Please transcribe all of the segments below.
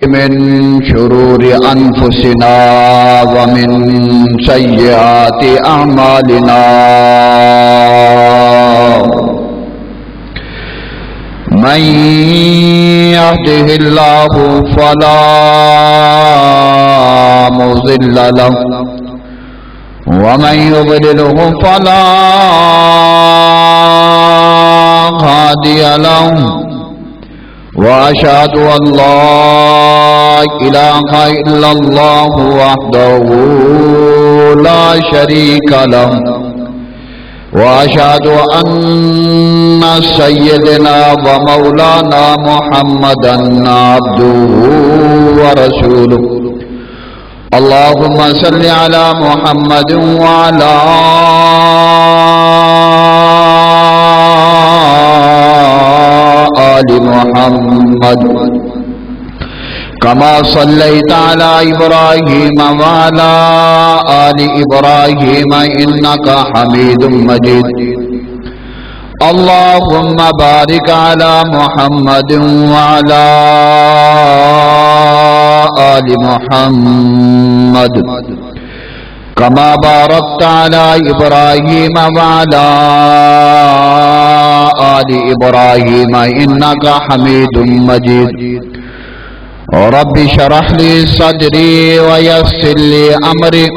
من شرور أنفسنا ومن سيئات أعمالنا من يهده الله فلا مضل له ومن يضلله فلا هادي له وأشهد أن لا إله إلا الله وحده لا شريك له وأشهد أن سيدنا ومولانا محمدا عبده ورسوله اللهم صل على محمد وعلى آل محمد كما صليت على إبراهيم وعلى آل إبراهيم إنك حميد مجيد اللهم بارك على محمد وعلى آل محمد كما باركت على إبراهيم وعلى آل إبراهيم إنك حميد مجيد رب اشرح لي صدري ويسر لي أمري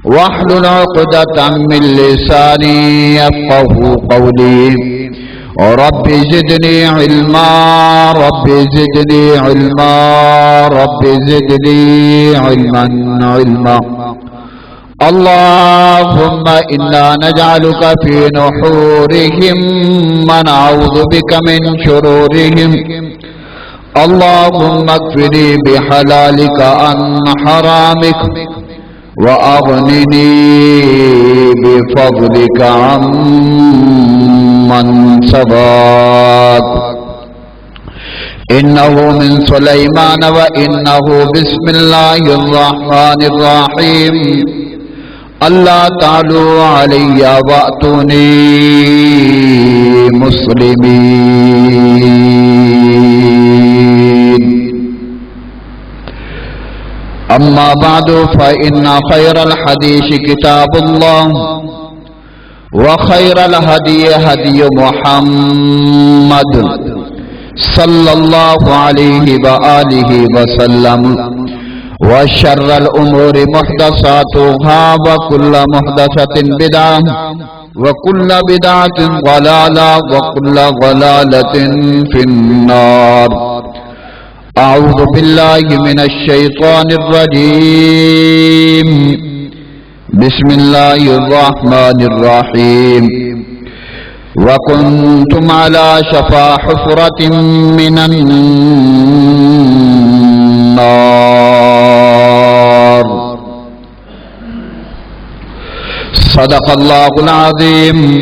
واحلل عقدة من لساني يفقهوا قولي رب زدني علما رب زدني علما رب زدني علما اللهم إنا نجعلك في نحورهم ونعوذ بك من شرورهم اللهم اكفني بحلالك عن حرامك وأغنني بفضلك عمن سواك إنه من سليمان وإنه بسم الله الرحمن الرحيم اللہ تعالوا علی وأتونی مسلمین اما بعد فإن خير الحديث كتاب الله وخير الهدي هدي محمد صلى الله عليه وآله وسلم وشر الأمور محدثاتها وكل محدثة بدعة وكل بدعة ضلالة وكل ضلالة في النار أعوذ بالله من الشيطان الرجيم بسم الله الرحمن الرحيم وكنتم على شفا حفرة من النار صدق الله العظيم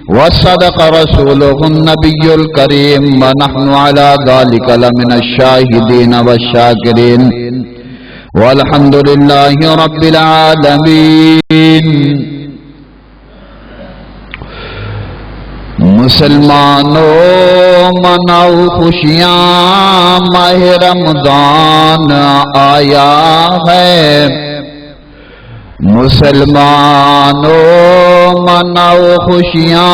وصدق رسوله النبي الكريم ونحن على ذلك لمن الشاهدين والشاكرين والحمد لله رب العالمين مسلمانوں مناؤ خوشیاں ماہ رمضان آیا ہے مسلمانوں مناؤ خوشیاں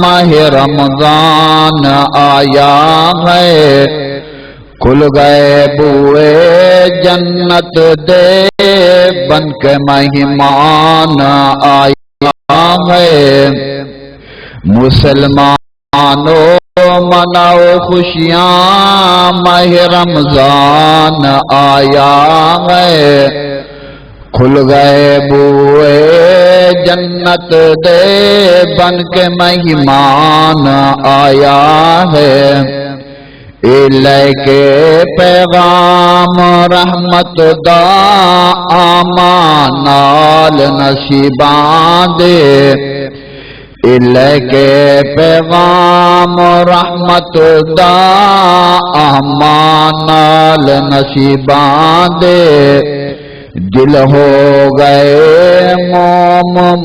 ماہ رمضان آیا ہے کھل گئے بوئے جنت دے بن کے مہمان آیا ہے مسلمانوں مناؤ خوشیاں ماہ رمضان آیا ہے کھل گئے بوئے جنت دے بن کے مہمان آیا ہے لے کے پیغام رحمت دا آمانال نصیبان دے لے کے پیغام رحمت دا آمانال نصیبان دے دل ہو گئے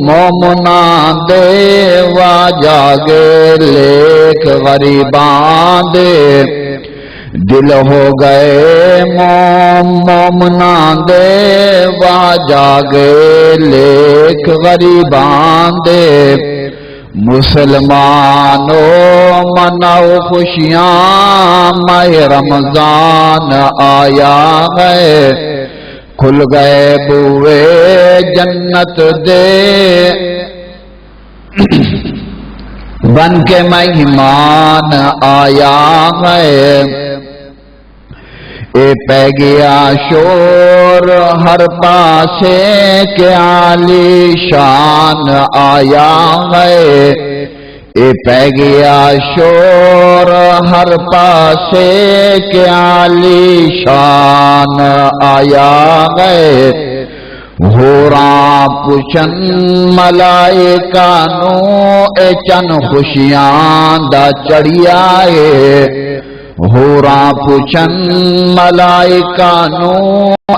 مومنان دے وا جاگے لیک غریبان دے دل ہو گئے مومنان دے وا جاگے لیک غریبان دے مسلمانو مناؤ خوشیاں ماہ رمضان آیا ہے کھل گئے بوئے جنت دے بن کے مہمان آیا ہے اے پہ گیا شور ہر پاسے کے عالی شان آیا ہے اے پہ گیا شور ہر پاسے کے عالی شان آیا ہے ہوراں پوچھن ملائکہ نو اے چن خوشیاں دا چڑھیا ہے ہوراں پوچھن ملائکہ نو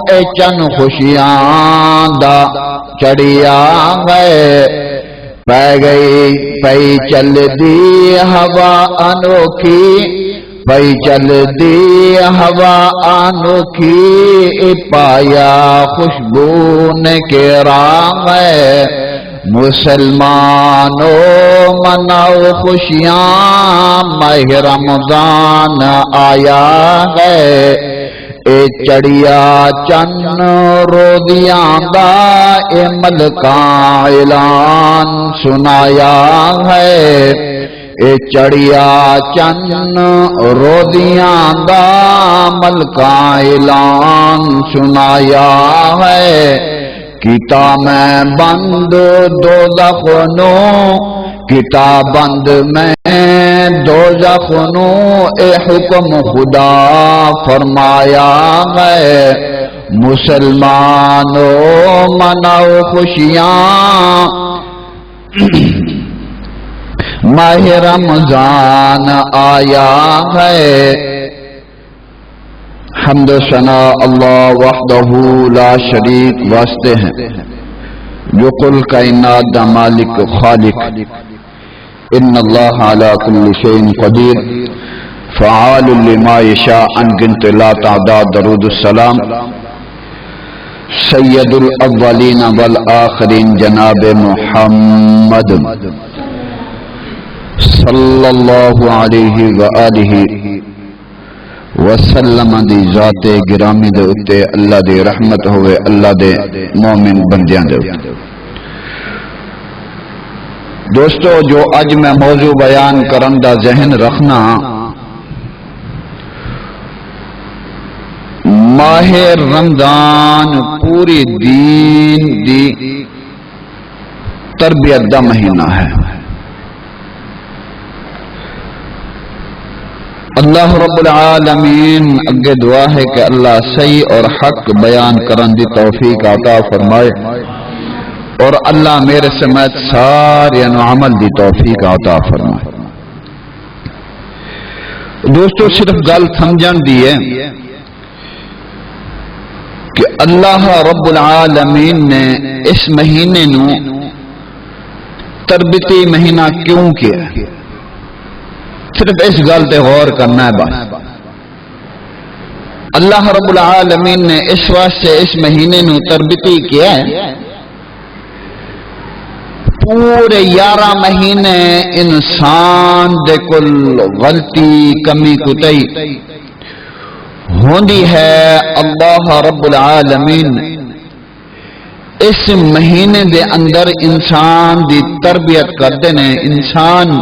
اے چن خوشیاں دا چڑھیا ہے پہ گئی پئی چل دی ہوا انوکھی پئی چل دی ہوا انوکھی پایا خوشبو نے کے رام ہے مسلمانوں مناؤ خوشیاں ماہ رمضان آیا ہے اے چڑیا چن رودیاں دا اے ملکاں اعلان سنایا ہے اے چڑیا چن رودیاں دا ملکاں اعلان سنایا ہے کیتا میں بند دوزخ نو کیتا بند میں دوزخ نو اے حکم خدا فرمایا ہے مسلمانوں مناؤ خوشیاں ماہ رمضان آیا ہے حمد و ثنا اللہ وحدہ لا شریک واسطے ہیں جو کل کائنات دا مالک خالق ان اللہ علی کل شیء قدیر فعال لما یشاء انگنت لا تعداد درود السلام سید الاولین والآخرین جناب محمد صلی اللہ علیہ وآلہ وسلم دی ذات گرامی دے اتے اللہ دی رحمت ہوئے اللہ دے مومن بندیاں دے اتے دوستو جو اج میں موضوع بیان کرن دا ذہن رکھنا ماہ رمضان پوری دین دی تربیت دا مہینہ ہے اللہ رب العالمین اگے دعا ہے کہ اللہ صحیح اور حق بیان کرن دی توفیق عطا فرمائے اور اللہ میرے سمیت سارے عمل دی توفیق عطا فرمائے دوستو صرف گل سمجھن دی ہے کہ اللہ رب العالمین نے اس مہینے نو تربیتی مہینہ کیوں کیا صرف اس گل تے غور کرنا ہے بس اللہ رب العالمین نے اس واسطے اس مہینے نو تربیتی کیا ہے پورے 11 مہینے انسان دے کل غلطی کمی کتائی ہوندی ہے اللہ رب العالمین اس مہینے دے اندر انسان دی تربیت کرتے نے انسان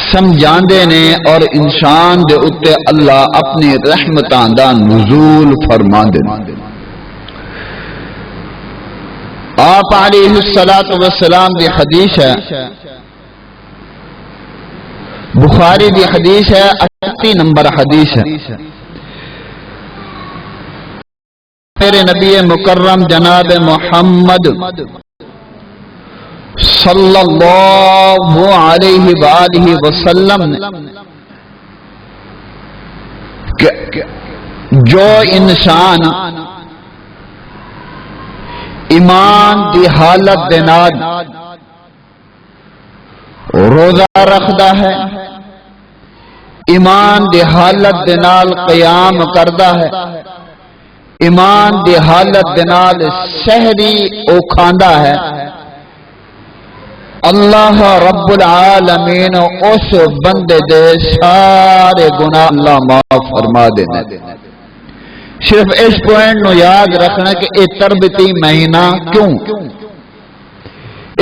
سمجھاندے نے اور انسان دے اتے اللہ اپنی رحمتاں دا نزول فرماندے نے آپ علیہ السلام دی حدیث ہے بخاری دی حدیث ہے 38 نمبر حدیث ہے میرے نبی مکرم جناب محمد صلی اللہ علیہ وآلہ وسلم کہ جو انسان ایمان دی حالت دے نال روزہ رکھدا ہے ایمان دی حالت دے نال قیام کردا ہے، ایمان دی حالت دے نال سحری او کھاندا ہے، اللہ رب العالمین اس بندے دے سارے گناہ اللہ معاف فرما دینا۔ صرف اس پوائنٹ نو یاد رکھنا کہ یہ تربیتی مہینہ کیوں،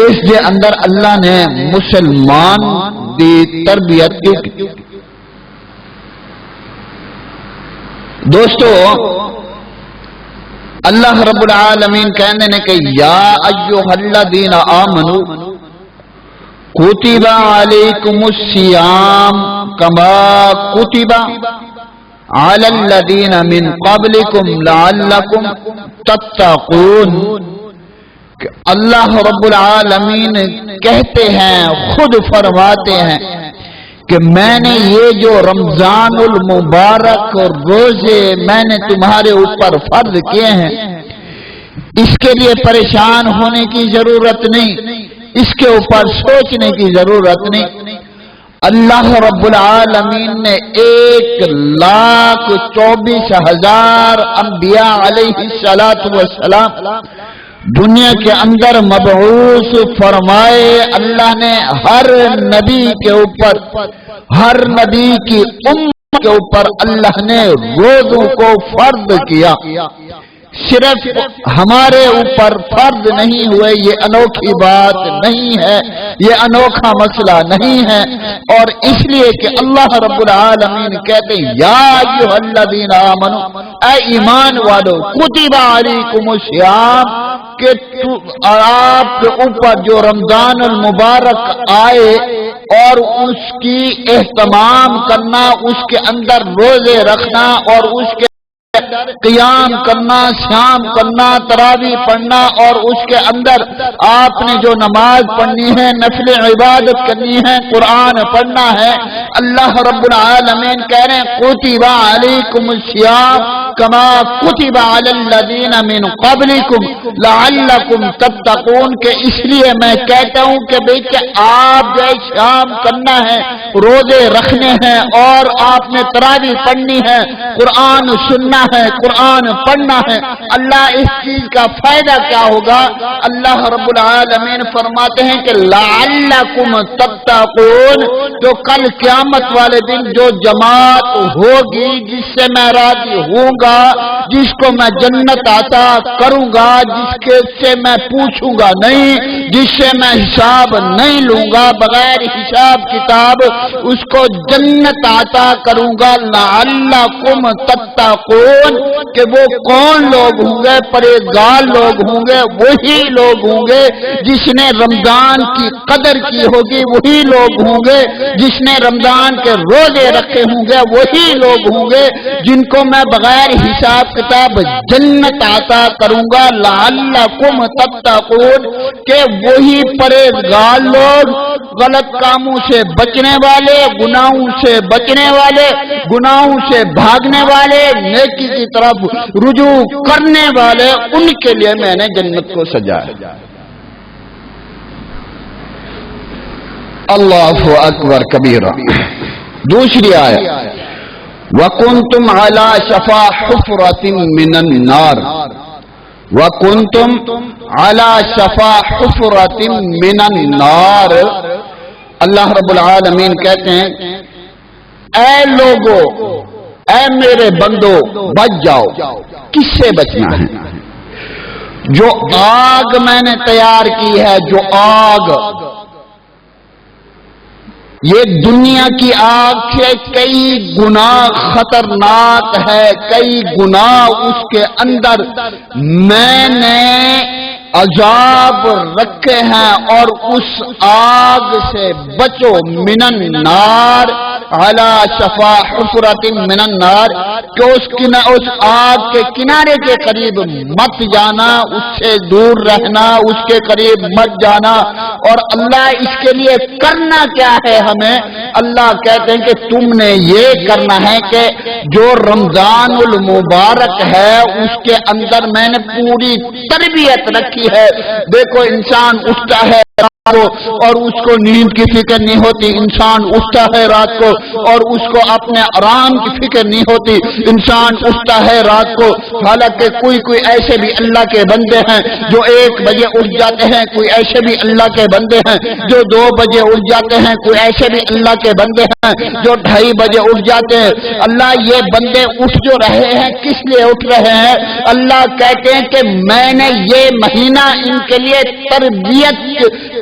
اس دے اندر اللہ نے مسلمان دی تربیت کیوں کی۔ دوستو اللہ رب العالمین کہنے نے کہ یا ایھا الذین آمنوا کتب علیکم الصیام کما کتب علی الذین من قبلکم لعلکم تتقون۔ اللہ رب العالمین کہتے ہیں، خود فرماتے ہیں کہ میں نے یہ جو رمضان المبارک اور روزے میں نے تمہارے اوپر فرض کیے ہیں، اس کے لیے پریشان ہونے کی ضرورت نہیں، اس کے اوپر سوچنے کی ضرورت نہیں۔ اللہ رب العالمین نے 1,24,000 انبیاء علیہ السلام دنیا کے اندر مبعوث فرمائے۔ اللہ نے ہر نبی کے اوپر، ہر نبی کی امت کے اوپر اللہ نے روزوں کو فرض کیا۔ صرف ہمارے اوپر فرض نہیں ہوئے، یہ انوکھی بات نہیں ہے، یہ انوکھا مسئلہ نہیں ہے، اور اس لیے کہ اللہ رب العالمین کہتے ہیں یا ایھا الذین آمنوا، اے ایمان والو، کتب علیکم الصیام، کہ آپ کے اوپر جو رمضان المبارک آئے اور اس کی اہتمام کرنا، اس کے اندر روزے رکھنا اور اس کے قیام کرنا، شام کرنا، تراویح پڑھنا، اور اس کے اندر آپ نے جو نماز پڑھنی ہے، نفل عبادت کرنی ہے، قرآن پڑھنا ہے۔ اللہ رب العالمین کہہ رہے ہیں کتب علیکم الصیام کما کتب علی الذین من قبلکم لعلکم تتقون، کہ اس لیے میں کہتا ہوں کہ بھئی کہ آپ جو شام کرنا ہے، روزے رکھنے ہیں، اور آپ نے تراویح پڑھنی ہے، قرآن سننا ہے، قرآن پڑھنا ہے۔ اللہ اس چیز کا فائدہ کیا ہوگا؟ اللہ رب العالمین فرماتے ہیں کہ لعلکم تتقون، جو کل قیامت والے دن جو جماعت ہوگی جس سے میں راضی ہوں گا، جس کو میں جنت عطا کروں گا، جس کے سے میں پوچھوں گا نہیں، جس سے میں حساب نہیں لوں گا، بغیر حساب کتاب اس کو جنت عطا کروں گا۔ لعلکم تتقون، کہ وہ کون لوگ ہوں گے؟ پرہیزگار لوگ ہوں گے، وہی لوگ ہوں گے جس نے رمضان کی قدر کی ہوگی، وہی لوگ ہوں گے جس نے رمضان کے روزے رکھے ہوں گے، وہی لوگ ہوں گے جن کو میں بغیر حساب کتاب جنت عطا کروں گا۔ لعلکم تتقون، کہ وہی پرہیزگار لوگ، غلط کاموں سے بچنے والے، گناہوں سے بچنے والے، گناہوں سے بھاگنے والے، نیکی کی طرف رجوع کرنے والے، ان کے لیے میں نے جنت کو سجایا۔ اللہ اکبر کبیرہ۔ دوسری آیت وَكُنْتُمْ عَلَى شَفَا حُفْرَةٍ مِّنَ النَّارِ وَكُنْتُمْ عَلَى شَفَا حُفْرَةٍ مِّنَ النَّارِ۔ اللہ رب العالمین کہتے ہیں اے لوگو، اے میرے بندو، بچ جاؤ۔ کس سے بچنا ہے؟ جو آگ میں نے تیار کی ہے، جو آگ، یہ دنیا کی آگ سے کئی گنا خطرناک ہے، کئی گنا اس کے اندر میں نے عذاب رکھے ہیں، اور اس آگ سے بچو۔ من النار علی شفا حفرۃ من النار، کہ اس آگ کے کنارے کے قریب مت جانا، اس سے دور رہنا، اس کے قریب مت جانا۔ اور اللہ اس کے لیے کرنا کیا ہے ہمیں؟ اللہ کہتے ہیں کہ تم نے یہ کرنا ہے کہ جو رمضان المبارک ہے اس کے اندر میں نے پوری تربیت رکھی ہے۔ دیکھو انسان اٹھتا ہے کو اور اس کو نیند کی فکر نہیں ہوتی. انسان اٹھتا ہے رات کو اور اس کو اپنے آرام کی فکر نہیں ہوتی. انسان اٹھتا ہے رات کو، حالانکہ کوئی ایسے بھی اللہ کے بندے ہیں جو 1 بجے اٹھ جاتے ہیں، کوئی ایسے بھی اللہ کے بندے ہیں جو 2 بجے اٹھ جاتے ہیں، کوئی ایسے بھی اللہ کے بندے ہیں جو 2:30 بجے اٹھ جاتے ہیں. اللہ یہ بندے اٹھ جو رہے ہیں کس لیے اٹھ رہے ہیں؟ اللہ کہتے ہیں کہ میں نے یہ مہینہ ان کے لیے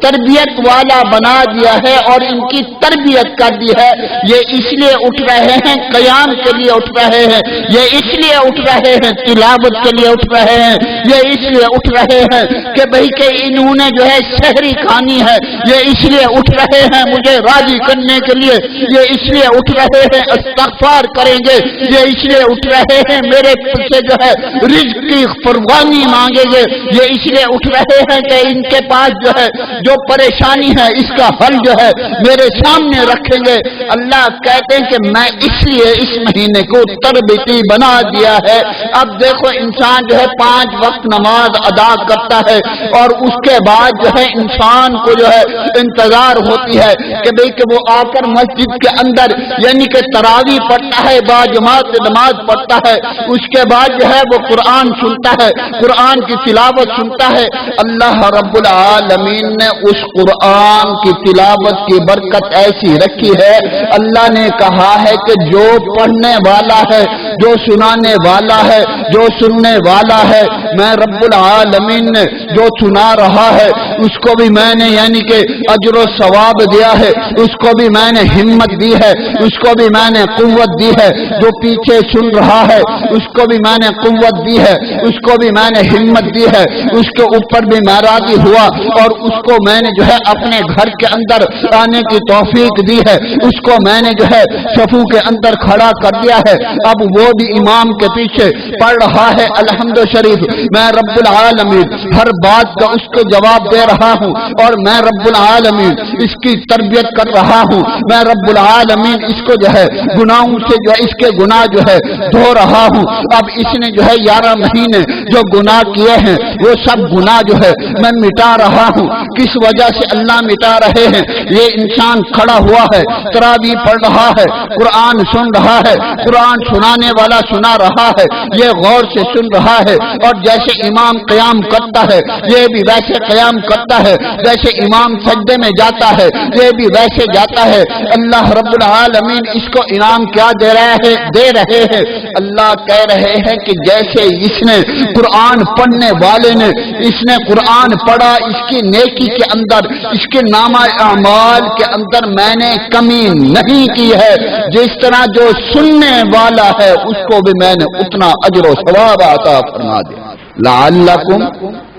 تربیت والا بنا دیا ہے اور ان کی تربیت کر دی ہے. یہ اس لیے اٹھ رہے ہیں، قیام کے لیے اٹھ رہے ہیں، یہ اس لیے اٹھ رہے ہیں، تلاوت کے لیے اٹھ رہے ہیں، یہ اس لیے اٹھ رہے ہیں کہ بھئی کہ انہوں نے جو ہے سحری کھانی ہے، یہ اس لیے اٹھ رہے ہیں مجھے راضی کرنے کے لیے، یہ اس لیے اٹھ رہے ہیں استغفار کریں گے، یہ اس لیے اٹھ رہے ہیں میرے سے جو ہے رزق کی فراوانی مانگیں گے، یہ اس لیے اٹھ رہے ہیں کہ ان کے پاس جو ہے جو پریشانی ہے اس کا حل جو ہے میرے سامنے رکھیں گے. اللہ کہتے ہیں کہ میں اس لیے اس مہینے کو تربیتی بنا دیا ہے. اب دیکھو انسان جو ہے 5 وقت نماز ادا کرتا ہے اور اس کے بعد جو ہے انسان کو جو ہے انتظار ہوتی ہے کہ بھئی کہ وہ آ کر مسجد کے اندر یعنی کہ تراویح پڑھتا ہے، باجماعت نماز پڑھتا ہے، اس کے بعد جو ہے وہ قرآن سنتا ہے، قرآن کی تلاوت سنتا ہے. اللہ رب العالمین نے اس قرآن کی تلاوت کی برکت ایسی رکھی ہے. اللہ نے کہا ہے کہ جو پڑھنے والا ہے، جو سنانے والا ہے، جو سننے والا ہے، میں رب العالمین نے جو سنا رہا ہے اس کو بھی میں نے یعنی کہ اجر و ثواب دیا ہے، اس کو بھی میں نے ہمت دی ہے، اس کو بھی میں نے قوت دی ہے. جو پیچھے سن رہا ہے اس کو بھی میں نے قوت دی ہے، اس کو بھی میں نے ہمت دی ہے، اس کے اوپر بھی میں راضی ہوا اور اس کو میں نے جو ہے اپنے گھر کے اندر آنے کی توفیق دی ہے، اس کو میں نے جو ہے صفوں کے اندر کھڑا کر دیا ہے. اب وہ بھی امام کے پیچھے پڑھ رہا ہے الحمد شریف. میں رب العالمین ہر بات کا اس کو جواب دے رہا ہوں اور میں رب العالمین اس کی تربیت کر رہا ہوں. میں رب العالمین اس کو جو ہے گناہوں سے جو ہے اس کے گناہ جو ہے دھو رہا ہوں. اب اس نے جو ہے 11 مہینے جو گناہ کیے ہیں وہ سب گناہ جو ہے میں مٹا رہا ہوں. کس وجہ سے اللہ مٹا رہے ہیں؟ یہ انسان کھڑا ہوا ہے، تراویح پڑھ رہا ہے، قرآن سن رہا ہے، قرآن سنانے والا سنا رہا ہے، یہ غور سے سن رہا ہے اور جیسے امام قیام کرتا ہے یہ بھی ویسے قیام کرتا ہے، جیسے امام سجدے میں جاتا ہے یہ بھی ویسے جاتا ہے. اللہ رب العالمین اس کو انعام کیا دے رہے ہیں؟ اللہ کہہ رہے ہیں کہ جیسے اس نے قرآن پڑھنے والے نے اس نے قرآن پڑھا، اس کی نیکی کے اندر، اس کے نامہ اعمال کے اندر میں نے کمی نہیں کی ہے. جس طرح جو سننے والا ہے اس کو بھی میں نے اتنا اجر و ثواب عطا فرما دیا. لعلکم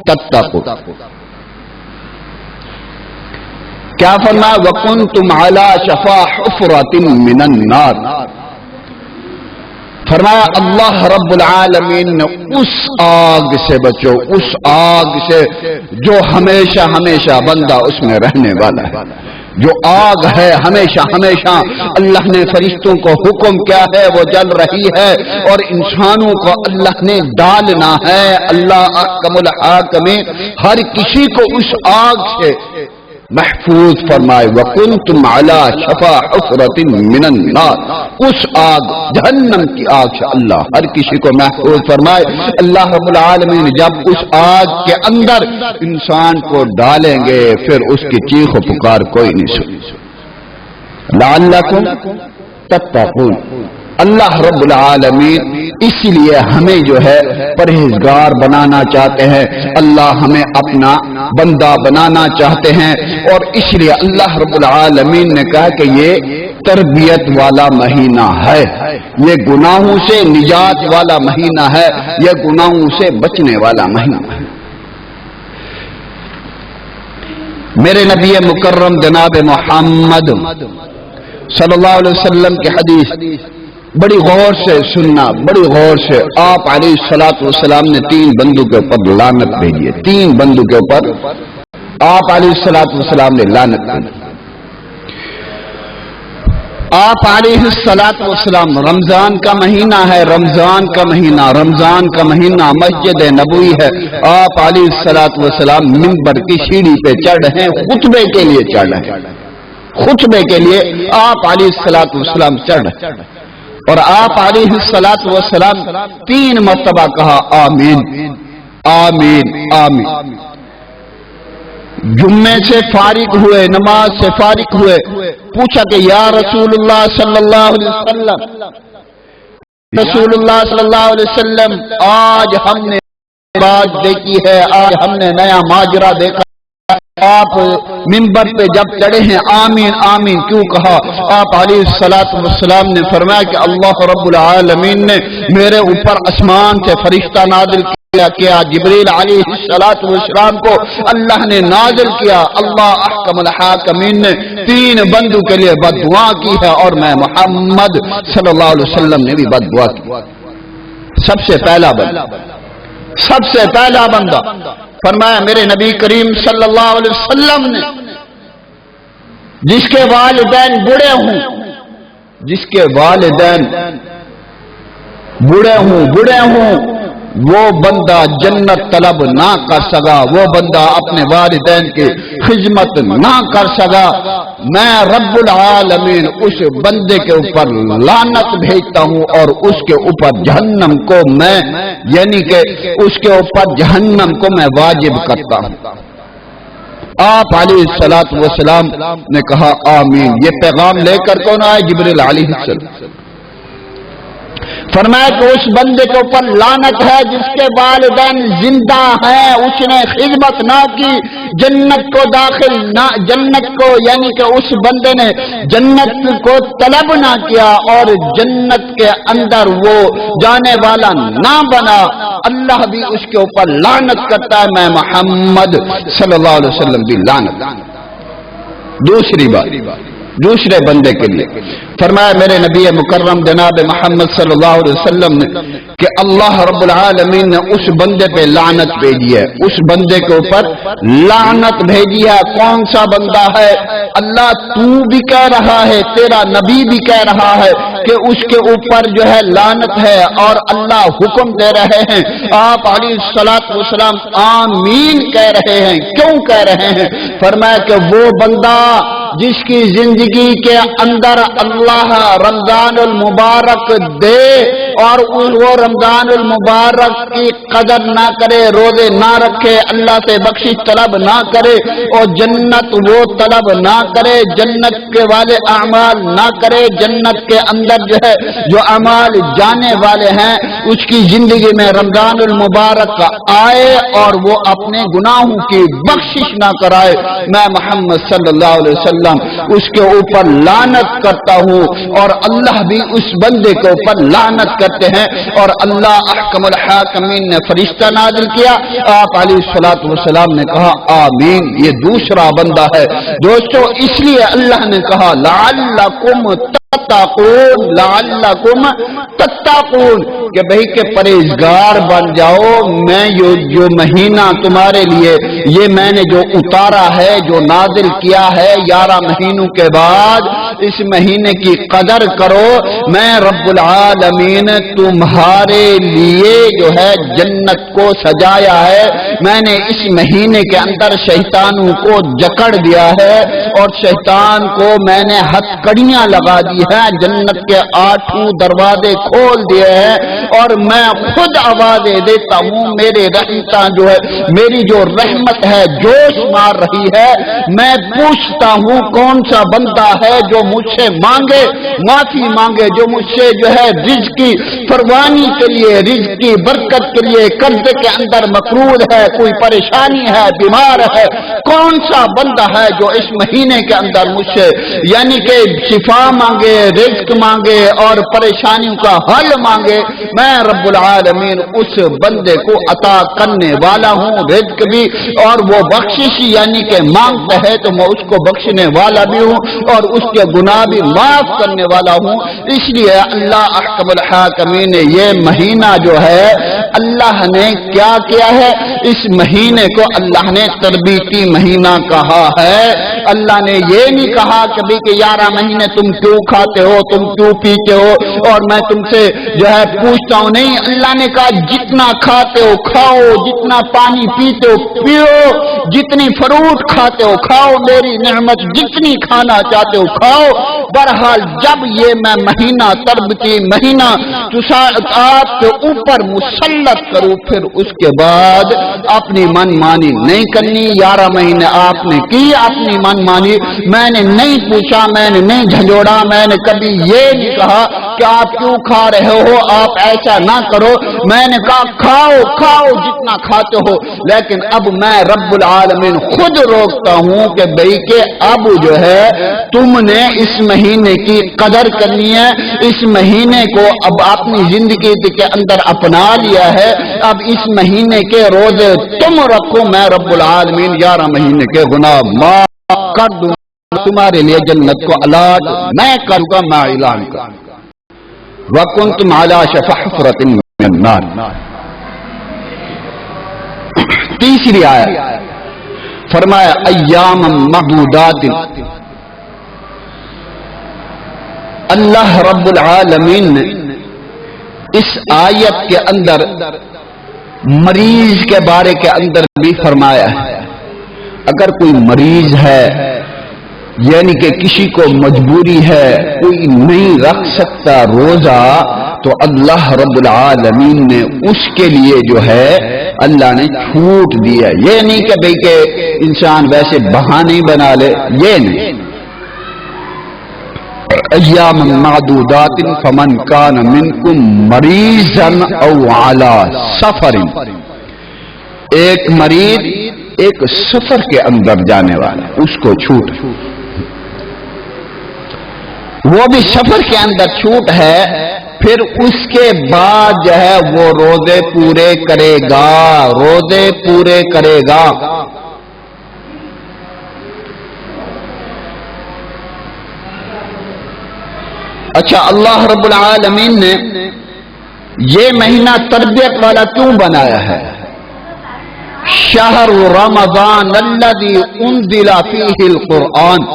تتقون. کیا فرمایا؟ وَكُنْتُمْ عَلَى شَفَا حُفْرَةٍ مِّنَ النَّارِ. فرمایا اللہ رب العالمین نے اس آگ سے بچو، اس آگ سے جو ہمیشہ ہمیشہ بندہ اس میں رہنے والا ہے. جو آگ ہے ہمیشہ ہمیشہ اللہ نے فرشتوں کو حکم کیا ہے وہ جل رہی ہے اور انسانوں کو اللہ نے ڈالنا ہے. اللہ احکم الحاکمین ہر کسی کو اس آگ سے محفوظ فرمائے. وَكُنْتُمْ عَلَى شَفَا حُفْرَةٍ مِّنَ النَّارِ. اس آگ جہنم کی آگ سے اللہ ہر کسی کو محفوظ فرمائے. اللہ رب العالمین جب اس آگ کے اندر انسان کو ڈالیں گے پھر اس کی چیخ و پکار کوئی نہیں سنے. لعلکم تتقون. اللہ رب العالمین اس لیے ہمیں جو ہے پرہیزگار بنانا چاہتے ہیں، اللہ ہمیں اپنا بندہ بنانا چاہتے ہیں، اور اس لیے اللہ رب العالمین نے کہا کہ یہ تربیت والا مہینہ ہے، یہ گناہوں سے نجات والا مہینہ ہے، یہ گناہوں سے بچنے والا مہینہ ہے. میرے نبی مکرم جناب محمد صلی اللہ علیہ وسلم کی حدیث بڑی غور سے سننا، بڑی غور سے. آپ علیہ الصلوۃ والسلام نے 3 بندوں کے اوپر لعنت بھیجی ہے. 3 بندوں کے اوپر آپ علیہ الصلوۃ والسلام نے لعنت بھیجی. آپ علیہ الصلوۃ والسلام رمضان کا مہینہ ہے، رمضان کا مہینہ مسجد نبوی ہے، آپ علیہ الصلوۃ والسلام منبر کی سیڑھی پہ چڑھ رہے ہیں، خطبے کے لیے چڑھ رہے ہیں، خطبے کے لیے آپ علیہ الصلوۃ والسلام چڑھ رہے ہیں، اور آپ علیہ الصلوۃ والسلام 3 مرتبہ کہا آمین آمین آمین۔ جمعے سے فارغ ہوئے، نماز سے فارغ ہوئے، پوچھا کہ یا رسول اللہ صلی اللہ علیہ وسلم، رسول اللہ صلی اللہ علیہ وسلم آج ہم نے بات دیکھی ہے، آج ہم نے نیا ماجرا دیکھا، آپ منبر پہ جب چڑھے ہیں آمین آمین کیوں کہا؟ آپ علیہ الصلوۃ والسلام نے فرمایا کہ اللہ رب العالمین نے میرے اوپر آسمان سے فرشتہ نازل کیا، جبریل علیہ الصلوۃ والسلام کو اللہ نے نازل کیا، اللہ احکم الحاکمین نے 3 بندوں کے لیے بد دعا کی ہے، اور میں محمد صلی اللہ علیہ وسلم نے بھی بد دعا کی۔ سب سے پہلا بندہ فرمایا میرے نبی کریم صلی اللہ علیہ وسلم نے جس کے والدین بوڑھے ہوں، جس کے والدین بوڑھے ہوں وہ بندہ جنت طلب نہ کر سکا، وہ بندہ اپنے والدین کی خدمت نہ کر سکا، میں رب العالمین اس بندے کے اوپر لعنت بھیجتا ہوں اور اس کے اوپر جہنم کو میں یعنی کہ اس کے اوپر جہنم کو میں واجب کرتا ہوں۔ آپ علیہ الصلوۃ والسلام نے کہا آمین۔ یہ پیغام لے کر کون آئے؟ جبریل علیہ السلام۔ فرمایا کہ اس بندے کے اوپر لعنت ہے جس کے والدین زندہ ہیں، اس نے خدمت نہ کی، جنت کو داخل نہ، جنت کو یعنی کہ اس بندے نے جنت کو طلب نہ کیا اور جنت کے اندر وہ جانے والا نہ بنا، اللہ بھی اس کے اوپر لعنت کرتا ہے، میں محمد صلی اللہ علیہ وسلم بھی لعنت۔ دوسری بات دوسرے بندے کے لیے فرمایا میرے نبی مکرم جناب محمد صلی اللہ علیہ وسلم نے کہ اللہ رب العالمین نے اس بندے پہ لعنت بھیجی ہے، اس بندے کے اوپر لعنت بھیجی ہے۔ کون سا بندہ ہے؟ اللہ تو بھی کہہ رہا ہے، تیرا نبی بھی کہہ رہا ہے کہ اس کے اوپر جو ہے لعنت ہے، اور اللہ حکم دے رہے ہیں، آپ علیہ الصلوۃ والسلام آمین کہہ رہے ہیں۔ کیوں کہہ رہے ہیں؟ فرمایا کہ وہ بندہ جس کی زندگی کے اندر اللہ رمضان المبارک دے اور وہ رمضان المبارک کی قدر نہ کرے، روزے نہ رکھے، اللہ سے بخشش طلب نہ کرے اور جنت وہ طلب نہ کرے، جنت کے والے اعمال نہ کرے، جنت کے اندر جو ہے جو اعمال جانے والے ہیں اس کی زندگی میں رمضان المبارک آئے اور وہ اپنے گناہوں کی بخشش نہ کرائے، میں محمد صلی اللہ علیہ وسلم اس کے اوپر لعنت کرتا ہوں، اور اللہ بھی اس بندے کے اوپر لعنت کرتے ہیں، اور اللہ احکم الحاکمین نے فرشتہ نازل کیا، آپ علیہ الصلوۃ والسلام نے کہا آمین۔ یہ دوسرا بندہ ہے دوستو، اس لیے اللہ نے کہا لعلکم تتقون، لعلکم تتقون، کہ بھئی کہ پرہیزگار بن جاؤ، میں جو مہینہ تمہارے لیے یہ میں نے جو اتارا ہے، جو نازل کیا ہے 11 مہینوں کے بعد، اس مہینے کی قدر کرو، میں رب العالمین تمہارے لیے جو ہے جنت کو سجایا ہے، میں نے اس مہینے کے اندر شیطانوں کو جکڑ دیا ہے اور شیطان کو میں نے ہتھکڑیاں لگا دی ہیں، جنت کے 8 دروازے کھول دیے ہیں، اور میں خود آوازیں دیتا ہوں، میرے رحمتاں جو ہے میری جو رحمت ہے جوش مار رہی ہے، میں پوچھتا ہوں کون سا بندہ ہے جو مجھ سے مانگے، معافی مانگے، جو مجھ سے جو ہے رزق کی فراوانی کے لیے، رزق کی برکت کے لیے، قرض کے اندر مقروض ہے، کوئی پریشانی ہے، بیمار ہے، کون سا بندہ ہے جو اس مہینے کے اندر مجھ سے یعنی کہ شفا مانگے، رزق مانگے اور پریشانیوں کا حل مانگے، میں رب العالمین اس بندے کو عطا کرنے والا ہوں، رزق بھی اور وہ بخشش یعنی کہ مانگتا ہے تو میں اس کو بخشنے والا بھی ہوں اور اس کے گناہ بھی معاف کرنے والا ہوں۔ اس لیے اللہ احکم الحاکمین نے یہ مہینہ جو ہے اللہ نے کیا کیا ہے؟ اس مہینے کو اللہ نے تربیتی مہینہ کہا ہے۔ اللہ نے یہ نہیں کہا کبھی کہ 11 مہینے تم کیوں کھاتے ہو، تم کیوں پیتے ہو اور میں تم سے جو ہے پوچھتا ہوں، نہیں، اللہ نے کہا جتنا کھاتے ہو کھاؤ، جتنا پانی پیتے ہو پیو، جتنی فروٹ کھاتے ہو کھاؤ، میری نعمت جتنی کھانا چاہتے ہو کھاؤ۔ بہرحال جب یہ میں مہینہ تربیتی مہینہ آپ کے اوپر مسلط کروں، پھر اس کے بعد اپنی من مانی نہیں کرنی۔ 11 مہینے آپ نے کی اپنی من مانی، میں نے نہیں پوچھا، میں نے نہیں جھنجھوڑا، میں نے کبھی یہ نہیں کہا کہ آپ کیوں کھا رہے ہو، آپ ایسا نہ کرو۔ میں نے کہا کھاؤ کھاؤ جتنا کھاتے ہو، لیکن اب میں رب العالمین خود روکتا ہوں کہ بھئی کہ اب جو ہے تم نے اس مہینے کی قدر کرنی ہے، اس مہینے کو اب اپنی زندگی کے اندر اپنا لیا ہے، اب اس مہینے کے روزے تم رکھو، میں رب العالمین 11 مہینے کے گناہ معاف کر دوں، تمہارے لیے جنت کو الاٹ میں کروں گا، میں اعلان کروں گا۔ وَكُنْتُمْ عَلَى شَفَا حُفْرَةٍ مِّنَ النَّارِ۔ تیسری آیت فرمایا ایام معدودات۔ اللہ رب العالمین نے اس آیت کے اندر مریض کے بارے کے اندر بھی فرمایا ہے، اگر کوئی مریض ہے یعنی کہ کسی کو مجبوری ہے، کوئی نہیں رکھ سکتا روزہ، تو اللہ رب العالمین نے اس کے لیے جو ہے اللہ نے چھوٹ دی ہے۔ یہ نہیں کہ بھئی کہ انسان ویسے بہانے بنا لے، یہ نہیں۔ ایام معدودات فمن کان منکم مریضا او علی سفر، ایک مریض ایک سفر کے اندر جانے والا اس کو چھوٹ، وہ بھی سفر کے اندر چھوٹ ہے، پھر اس کے بعد جو ہے وہ روزے پورے کرے گا، روزے پورے کرے گا۔ اچھا، اللہ رب العالمین نے یہ مہینہ تربیت والا کیوں بنایا ہے؟ شہر رمضان الذی انزل فیہ القرآن،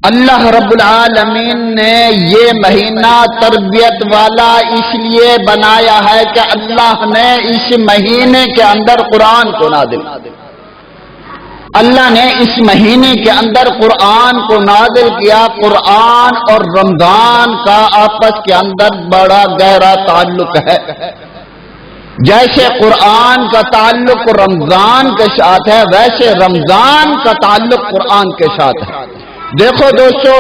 اللہ رب العالمین نے یہ مہینہ تربیت والا اس لیے بنایا ہے کہ اللہ نے اس مہینے کے اندر قرآن کو نازل، اللہ نے اس مہینے کے اندر قرآن کو نازل کیا۔ قرآن اور رمضان کا آپس کے اندر بڑا گہرا تعلق ہے، جیسے قرآن کا تعلق رمضان کے ساتھ ہے، ویسے رمضان کا تعلق قرآن کے ساتھ ہے۔ دیکھو دوستو،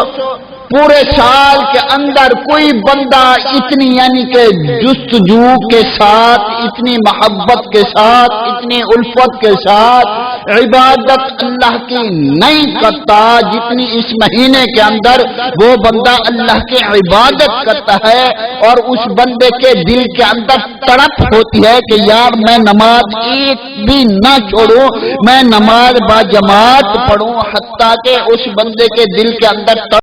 پورے سال کے اندر کوئی بندہ اتنی یعنی کہ جستجو کے ساتھ، اتنی محبت کے ساتھ، اتنی الفت کے ساتھ عبادت اللہ کی نہیں کرتا جتنی اس مہینے کے اندر وہ بندہ اللہ کی عبادت کرتا ہے، اور اس بندے کے دل کے اندر تڑپ ہوتی ہے کہ یار میں نماز ایک بھی نہ چھوڑوں، میں نماز با جماعت پڑھوں، حتیٰ کہ اس بندے کے دل کے اندر تڑپ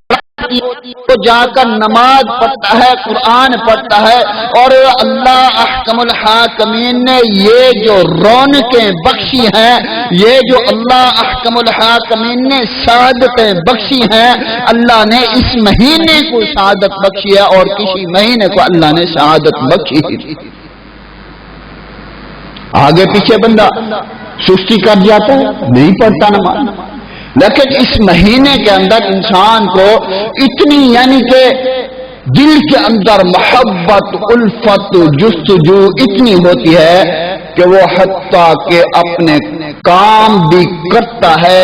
تو جا کر نماز پڑھتا ہے، قرآن پڑھتا ہے، اور اللہ احکم الحاکمین نے یہ جو رونقیں بخشی ہیں، یہ جو اللہ احکم الحاکمین نے سعادتیں بخشی ہیں، اللہ نے اس مہینے کو سعادت بخشی ہے، اور کسی مہینے کو اللہ نے سعادت بخشی۔ آگے پیچھے بندہ سستی کر جاتا ہے، نہیں پڑھتا نماز، لیکن اس مہینے کے اندر انسان کو اتنی یعنی کہ دل کے اندر محبت، الفت، جستجو اتنی ہوتی ہے کہ وہ حتیٰ کہ اپنے کام بھی کرتا ہے،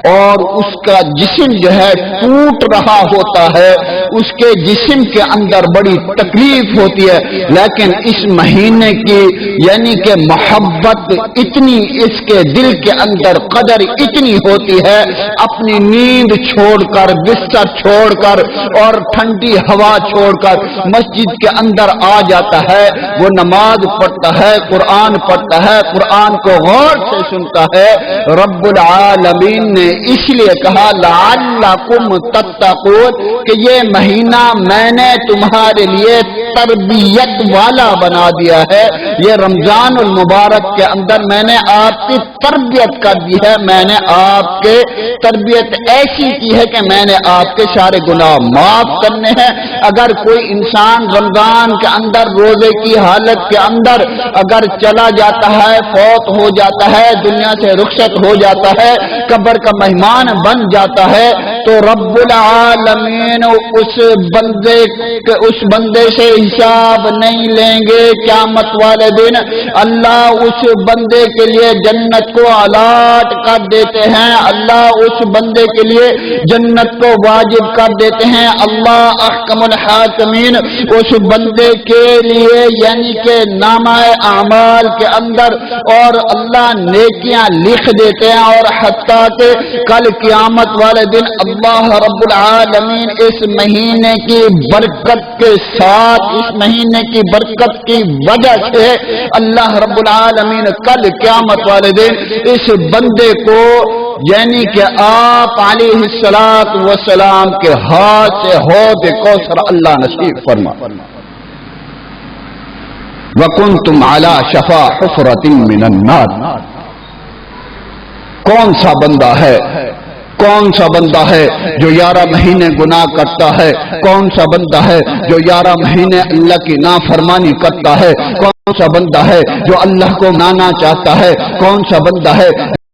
اور اس کا جسم جو ہے ٹوٹ رہا ہوتا ہے، اس کے جسم کے اندر بڑی تکلیف ہوتی ہے، لیکن اس مہینے کی یعنی کہ محبت اتنی اس کے دل کے اندر قدر اتنی ہوتی ہے، اپنی نیند چھوڑ کر، بستر چھوڑ کر اور ٹھنڈی ہوا چھوڑ کر مسجد کے اندر آ جاتا ہے، وہ نماز پڑھتا ہے، قرآن پڑھتا ہے، قرآن کو غور سے سنتا ہے۔ رب العالمین نے اس لیے کہا لعلکم تتقون کہ یہ مہینہ میں نے تمہارے لیے تربیت والا بنا دیا ہے. یہ رمضان المبارک کے اندر میں نے آپ کی تربیت کر دی ہے. میں نے آپ کے تربیت ایسی کی ہے کہ میں نے آپ کے سارے گناہ معاف کرنے ہیں. اگر کوئی انسان رمضان کے اندر روزے کی حالت کے اندر اگر چلا جاتا ہے، فوت ہو جاتا ہے، دنیا سے رخصت ہو جاتا ہے، قبر کا مہمان بن جاتا ہے، تو رب العالمین اس بندے سے حساب نہیں لیں گے. قیامت والے دن اللہ اس بندے کے لیے جنت کو الاٹ کر دیتے ہیں. اللہ اس بندے کے لیے جنت کو واجب کر دیتے ہیں. اللہ احکم الحاکمین اس بندے کے لیے یعنی کہ نامہ اعمال کے اندر اور اللہ نیکیاں لکھ دیتے ہیں. اور حتیٰ کہ کل قیامت والے دن اللہ رب العالمین اس مہینے کی برکت کے ساتھ، اس مہینے کی برکت کی وجہ سے اللہ رب العالمین کل قیامت والے دن اس بندے کو یعنی کہ آپ علیہ الصلوۃ والسلام کے ہاتھ سے حوض کوثر اللہ نصیب فرما. وَكُنْتُمْ عَلَى شَفَا حُفْرَةٍ مِّنَ النَّارِ. کون سا بندہ ہے، کون سا بندہ ہے جو 11 مہینے گناہ کرتا ہے؟ کون سا بندہ ہے جو 11 مہینے اللہ کی نافرمانی کرتا ہے؟ کون سا بندہ ہے جو اللہ کو منانا چاہتا ہے؟ کون سا بندہ ہے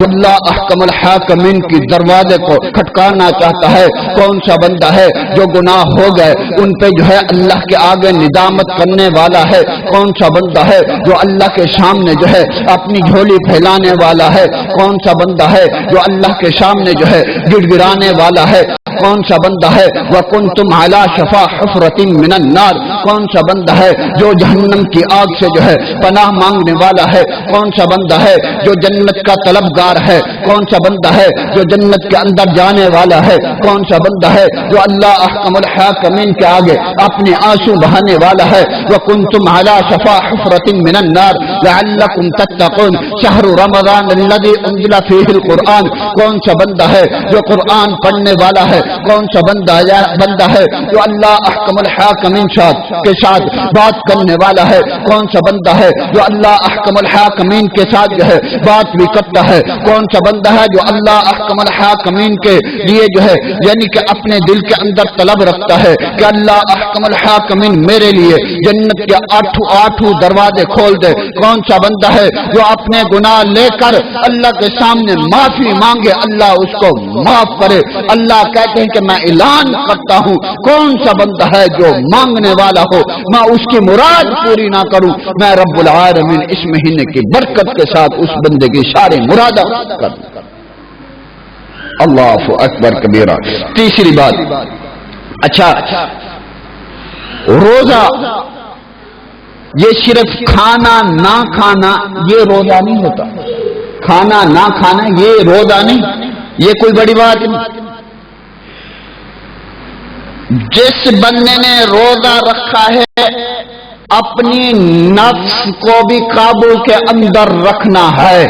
اللہ احکم الحاکمین کی دروازے کو کھٹکانا چاہتا ہے؟ کون سا بندہ ہے جو گناہ ہو گئے ان پہ جو ہے اللہ کے آگے ندامت کرنے والا ہے؟ کون سا بندہ ہے جو اللہ کے سامنے جو ہے اپنی جھولی پھیلانے والا ہے؟ کون سا بندہ ہے جو اللہ کے سامنے جو ہے گڑ گڑانے والا ہے؟ کون سا بندہ ہے وَكُنْتُمْ عَلَى شَفَا حُفْرَةٍ مِّنَ النَّارِ. کون سا بندہ ہے جو جہنم کی آگ سے جو ہے پناہ مانگنے والا ہے؟ کون سا بندہ ہے جو جنت کا طلبگار ہے؟ کون سا بندہ ہے جو جنت کے اندر جانے والا ہے؟ کون سا بندہ ہے جو اللہ احکم الحاکمین کے آگے اپنے آنسو بہانے والا ہے؟ وَكُنْتُمْ عَلَى شَفَا حُفْرَةٍ مِّنَ النَّارِ لَعَلَّكُمْ تَتَّقُونَ شَهْرُ رَمَضَانَ الَّذِي أُنزِلَ فِيهِ الْقُرْآنُ. کون سا بندہ ہے جو قرآن پڑھنے والا ہے؟ کون سا بندہ ہے جو اللہ احکم الحاکمین کے ساتھ بات کرنے والا ہے؟ کون سا بندہ ہے جو اللہ احکم الحاکمین کے ساتھ جو ہے بات بھی کرتا ہے؟ کون سا بندہ ہے جو اللہ احکم الحاکمین کے لیے جو ہے یعنی کہ اپنے دل کے اندر طلب رکھتا ہے کہ اللہ احکم الحاکمین میرے لیے جنت کے آٹھوں دروازے کھول دے؟ کون سا بندہ ہے جو اپنے گناہ لے کر اللہ کے سامنے معافی مانگے اللہ اس کو معاف کرے؟ اللہ کہتے ہیں کہ میں اعلان کرتا ہوں کون سا بندہ ہے جو مانگنے والا ہو میں اس کی مراد پوری نہ کروں، میں رب العالمین اس مہینے کی برکت کے ساتھ اس بندے کی ساری مراد کر. اللہ اکبر کبیرہ. تیسری بات، اچھا روزہ یہ صرف کھانا نہ کھانا یہ روزہ نہیں ہوتا. کھانا نہ کھانا یہ روزہ نہیں، یہ کوئی بڑی بات نہیں. جس بندے نے روزہ رکھا ہے اپنی نفس کو بھی قابو کے اندر رکھنا ہے.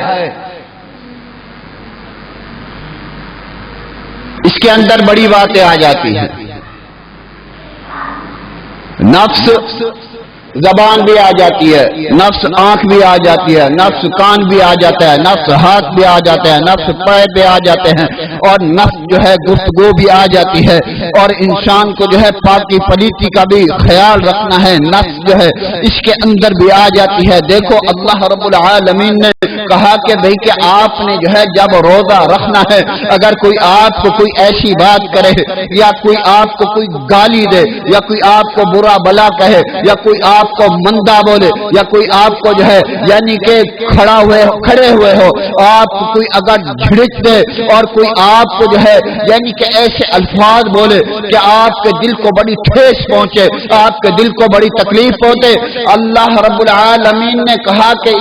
اس کے اندر بڑی باتیں آ جاتی ہیں. نفس زبان بھی آ جاتی ہے، نفس آنکھ بھی آ جاتی ہے، نفس کان بھی آ جاتا ہے، نفس ہاتھ بھی آ جاتا ہے، نفس پیر بھی آ جاتے ہیں، اور نفس جو ہے گفتگو بھی آ جاتی ہے. اور انسان کو جو ہے پاکی پلیتی کا بھی خیال رکھنا ہے، نفس جو ہے اس کے اندر بھی آ جاتی ہے. دیکھو اللہ رب العالمین نے کہا کہ بھئی کہ آپ نے جو ہے جب روزہ رکھنا ہے اگر کوئی آپ کو کوئی ایسی بات کرے یا کوئی آپ کو کوئی گالی دے یا کوئی آپ کو برا بلا کہے یا کوئی آپ کو مندہ بولے یا کوئی آپ کو جو ہے یعنی کہ کھڑے ہوئے ہو آپ کوئی اگر جھڑک دے اور کوئی آپ کو جو ہے یعنی کہ ایسے الفاظ بولے کہ آپ کے دل کو بڑی ٹھیس پہنچے، آپ کے دل کو بڑی تکلیف پہنچے، اللہ رب العالمین نے کہا کہ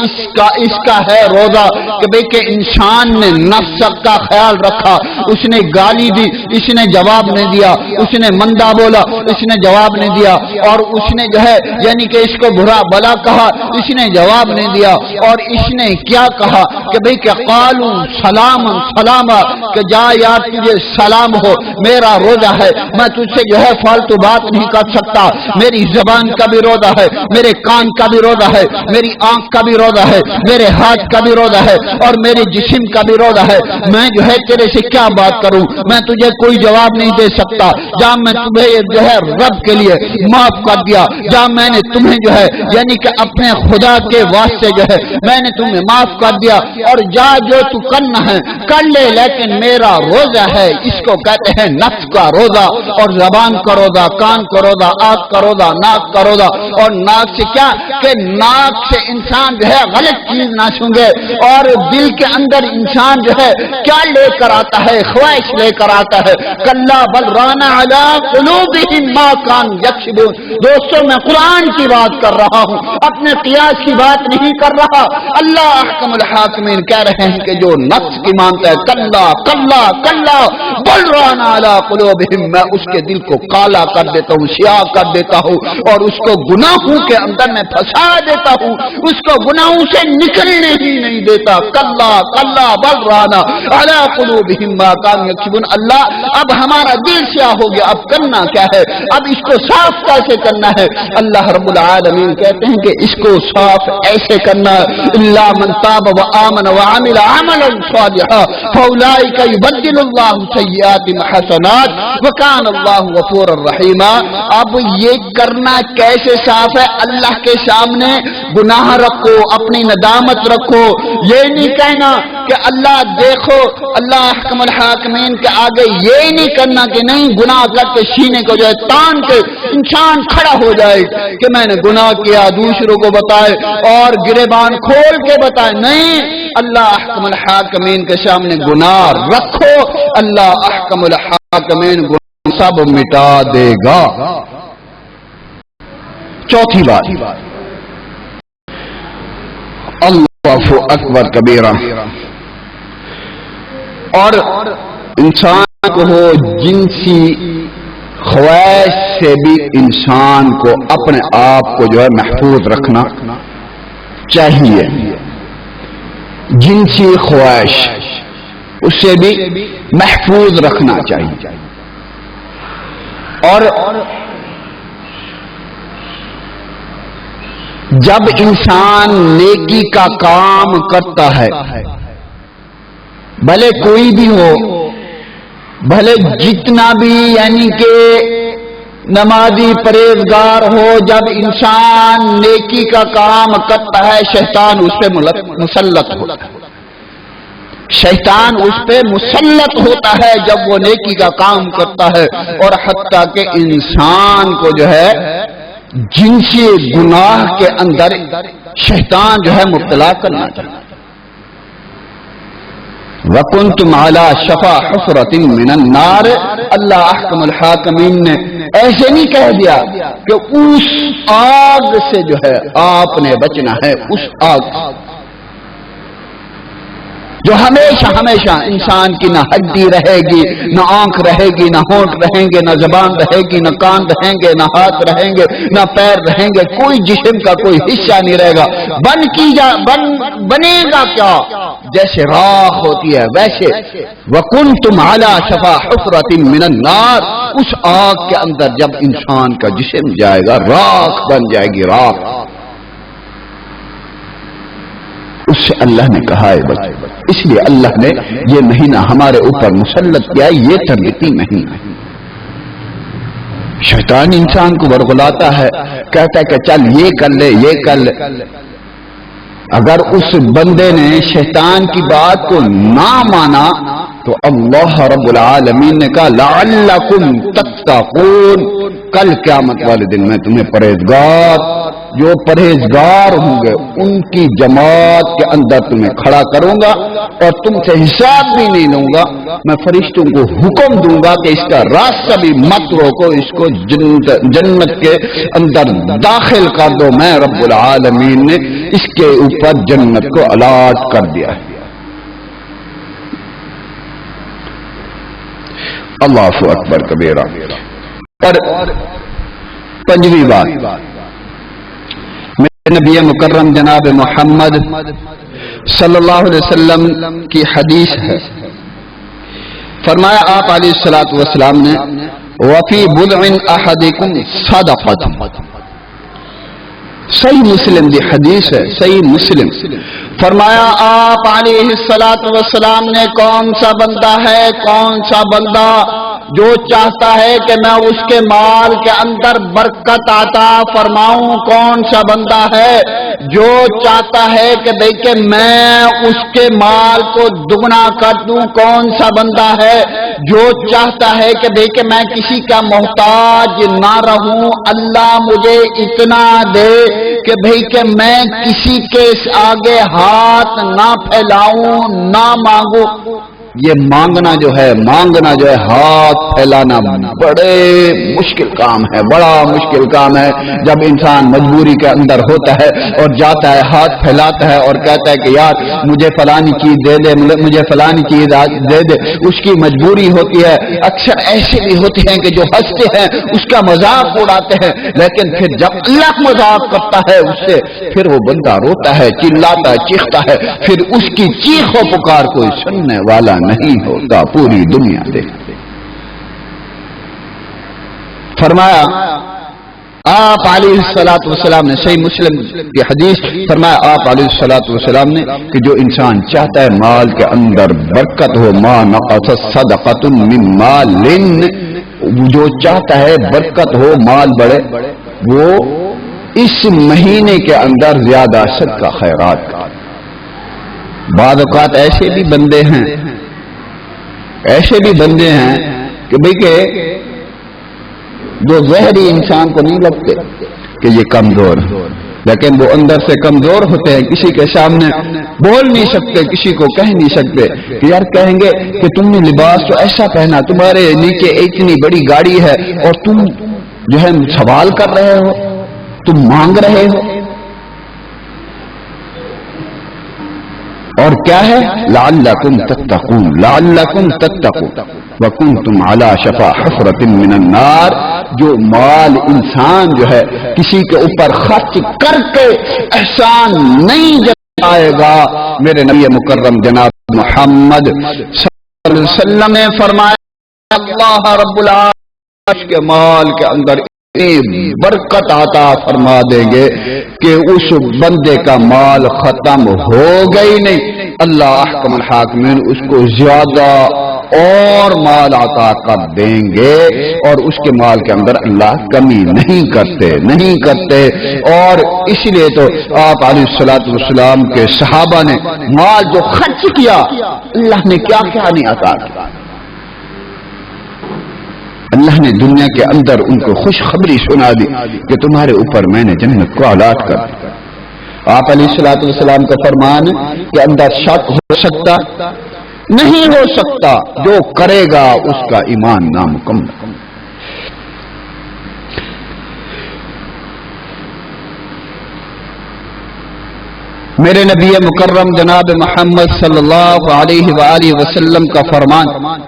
اس کا ہے روزہ کہ بھئی کہ انسان نے نفس کا خیال رکھا، اس نے گالی دی، اس نے جواب نہیں دیا، اس نے مندہ بولا، اس نے جواب نہیں دیا، اور اس نے جو ہے یعنی کہ اس کو برا بلا کہا، اس نے جواب نہیں دیا، اور اس نے کیا کہا کہ بھئی کہ قالوا سلاما سلاما، کہ جا یار تجھے سلام ہو، میرا روزہ ہے، میں تجھ سے جو ہے فالتو بات نہیں کر سکتا، میری زبان کا بھی روزہ ہے، میرے کان کا بھی روزہ ہے، میری آنکھ کا بھی روزہ ہے، میرے ہاتھ کا بھی روزہ ہے، اور میرے جسم کا بھی روزہ ہے، میں جو ہے تیرے سے کیا بات کروں، میں تجھے کوئی جواب نہیں دے سکتا، جہاں میں تمہیں جو ہے رب کے لیے معاف کر دیا، جہاں میں نے تمہیں جو ہے یعنی کہ اپنے خدا کے واسطے جو ہے میں نے تمہیں معاف کر دیا، اور جا جو تو کرنا ہے کر لے، لیکن میرا روزہ ہے، اس کو کہتے ہیں نفس کا روزہ، اور زبان کا روزہ، کان کا روزہ، آنکھ کا روزہ، ناک کا روزہ، اور ناک سے کیا کہ ناک سے انسان جو ہے غلط چیز نہ سونگے، اور دل کے اندر انسان جو ہے کیا لے کر آتا ہے، خواہش لے کر آتا ہے، کلا بل رانا علی قلوبہم ما کانوا یکسبون۔ دوستو میں قرآن کی بات کر رہا ہوں، اپنے قیاس کی بات نہیں کر رہا۔ اللہ احکم الحاکمین کہہ رہے ہیں کہ جو نفس کی مانتا ہے، کلا کلا کلا بل رانا علی قلوبہم، میں اس کے دل کو کالا کر دیتا ہوں، سیاہ کر دیتا ہوں، اور اس کو گناہوں کے اندر میں پھنسا دیتا ہوں، اس کو گناہوں سے نکلنے ہی نہیں دیتا۔ کلا کلا بل رانا علی قلوبہم ما کانوا یکسبون۔ اللہ اب ہمارا دل سیاہ ہو گیا، اب کرنا کیا ہے، اب اس کو صاف کیسے کرنا ہے؟ اللہ رب العالمین کہتے ہیں کہ اس کو صاف ایسے کرنا ہے، الا من تاب وآمن وعمل عملا صالحا فاولئک یبدل اللہ سیئاتہم حسنات وکان اللہ غفورا رحیما۔ اب یہ کرنا کیسے صاف ہے؟ اللہ کے سامنے گناہ رکھو، اپنی ندامت رکھو، یہ نہیں کہنا کہ اللہ دیکھو، اللہ احکم الحاکمین کے آگے یہ نہیں کرنا کہ نہیں گناہ کر کے سینے کو جو ہے تان کے انسان کھڑا ہو جائے کہ میں نے گناہ کیا، دوسروں کو بتائے اور گریبان کھول کے بتائے، نہیں، اللہ احکم الحاکمین کے سامنے گناہ رکھو، اللہ احکم الحاکمین گناہ سب مٹا دے گا۔ چوتھی بات، اللہ اکبر کبیرہ، اور انسان کو ہو جنسی خواہش سے بھی انسان کو اپنے آپ کو جو ہے محفوظ رکھنا چاہیے۔ جنسی خواہش اس سے بھی محفوظ رکھنا چاہیے، اور جب انسان نیکی کا کام کرتا ہے، بھلے کوئی بھی ہو، بھلے جتنا بھی یعنی کہ نمازی پرہیزگار ہو، جب انسان نیکی کا کام کرتا ہے شیطان اس پہ مسلط ہوتا ہے، شیطان اس پہ مسلط ہوتا ہے جب وہ نیکی کا کام کرتا ہے، اور حتیٰ کہ انسان کو جو ہے جنسی گناہ کے اندر شیطان جو ہے مبتلا کرنا چاہتا ہے۔ وَكُنْتُمْ عَلَى شَفَا حُفْرَةٍ مِّنَ النَّارِ، اللہ احکم الحاکمین نے ایسے نہیں کہہ دیا کہ اس آگ سے جو ہے آپ نے بچنا ہے، اس آگ جو ہمیشہ ہمیشہ انسان کی نہ ہڈی رہے گی، نہ آنکھ رہے گی، نہ ہونٹ رہیں گے، نہ زبان رہے گی، نہ کان رہیں گے، نہ ہاتھ رہیں گے، نہ پیر رہیں گے، کوئی جسم کا کوئی حصہ نہیں رہے گا، بنے گا کیا؟ جیسے راکھ ہوتی ہے ویسے۔ وَكُنْتُمْ عَلَى شَفَا حُفْرَةٍ مِّنَ النَّارِ، اس آگ کے اندر جب انسان کا جسم جائے گا راکھ بن جائے گی، راکھ۔ اس سے اللہ نے کہا ہے بچے، اس لیے اللہ نے یہ مہینہ ہمارے اوپر مسلط کیا، یہ تربیتی مہینہ۔ شیطان انسان کو ورغلاتا ہے، کہتا ہے کہ چل یہ کر لے، یہ کر لے۔ اگر اس بندے نے شیطان کی بات کو نہ مانا تو اللہ رب العالمین نے کہا لعلکم تتقون، کل قیامت والے دن میں تمہیں پرہیزگار جو پرہیزگار ہوں گے ان کی جماعت کے اندر تمہیں کھڑا کروں گا اور تم سے حساب بھی نہیں لوں گا. میں فرشتوں کو حکم دوں گا کہ اس کا راستہ بھی مت روکو, اس کو جنت کے اندر داخل کر دو. میں رب العالمین نے اس کے اوپر جنت کو الاٹ کر دیا ہے. اللہ اکبر کبیرہ. اور پنجویں بات, میرے نبی مکرم جناب محمد صلی اللہ علیہ وسلم کی حدیث ہے, فرمایا آپ علیہ الصلوۃ والسلام نے وفی بضع احدکم صدقۃ. صحیح مسلم دی حدیث ہے, صحیح مسلم. فرمایا آپ علیہ الصلوۃ والسلام نے کون سا بندہ ہے, کون سا بندہ جو چاہتا ہے کہ میں اس کے مال کے اندر برکت عطا فرماؤں, کون سا بندہ ہے جو چاہتا ہے کہ دیکھیں میں اس کے مال کو دگنا کر دوں, کون سا بندہ ہے جو چاہتا ہے کہ دیکھیں میں کسی کا محتاج نہ رہوں, اللہ مجھے اتنا دے کہ بھئی کہ میں کسی کے آگے ہاتھ نہ پھیلاؤں نہ مانگوں. یہ مانگنا جو ہے ہاتھ پھیلانا بڑے مشکل کام ہے, بڑا مشکل کام ہے. جب انسان مجبوری کے اندر ہوتا ہے اور جاتا ہے, ہاتھ پھیلاتا ہے اور کہتا ہے کہ یار مجھے فلانی چیز دے دے, مجھے فلانی چیز دے دے, اس کی مجبوری ہوتی ہے. اکثر ایسے بھی ہوتے ہیں کہ جو ہنستے ہیں اس کا مذاق اڑاتے ہیں, لیکن پھر جب اللہ مذاق کرتا ہے اس سے, پھر وہ بندہ روتا ہے, چلاتا ہے, چیختا ہے, پھر اس کی چیخ و پکار کوئی سننے والا نہیں ہوتا. پوری دنیا دیکھتے. فرمایا آپ علیہ الصلوۃ والسلام نے, صحیح مسلم کی حدیث, فرمایا آپ علیہ الصلوۃ والسلام نے کہ جو انسان چاہتا ہے مال کے اندر برکت ہو, ما نقص صدقۃ من مال, جو چاہتا ہے برکت ہو, مال بڑھے, وہ اس مہینے کے اندر زیادہ صدقہ خیرات کا. بعض اوقات ایسے بھی بندے ہیں کہ بھئی کہ جو ظاہری انسان کو نہیں لگتے کہ یہ کمزور ہے, لیکن وہ اندر سے کمزور ہوتے ہیں. کسی کے سامنے بول نہیں سکتے, کسی کو کہہ نہیں سکتے کہ یار کہیں گے کہ تم نے لباس تو ایسا پہنا, تمہارے نیچے اتنی بڑی گاڑی ہے اور تم جو ہے سوال کر رہے ہو, تم مانگ رہے ہو. اور کیا ہے لعلکم تتقون وکنتم علی شفا حفرۃ من النار. جو مال انسان جو ہے کسی کے اوپر خرچ کر کے احسان نہیں جتائے گا, میرے نبی مکرم جناب محمد صلی اللہ علیہ وسلم نے فرمایا اللہ رب العالمین کے مال کے اندر برکت عطا فرما دیں گے کہ اس بندے کا مال ختم ہو گئی نہیں. اللہ احکم الحاکمین اس کو زیادہ اور مال عطا کر دیں گے, اور اس کے مال کے اندر اللہ کمی نہیں کرتے. اور اس لیے تو آپ علیہ الصلوۃ والسلام کے صحابہ نے مال جو خرچ کیا, اللہ نے کیا کیا نہیں عطا کیا. اللہ نے دنیا کے اندر ان کو خوشخبری سنا دی کہ تمہارے اوپر میں نے جنت کو الاٹ کر دیا. آپ علیہ الصلوۃ والسلام کا فرمان کہ اندر شک ہو سکتا نہیں ہو سکتا, جو کرے گا اس کا ایمان نامکمل. میرے نبی مکرم جناب محمد صلی اللہ علیہ وآلہ وسلم کا فرمان,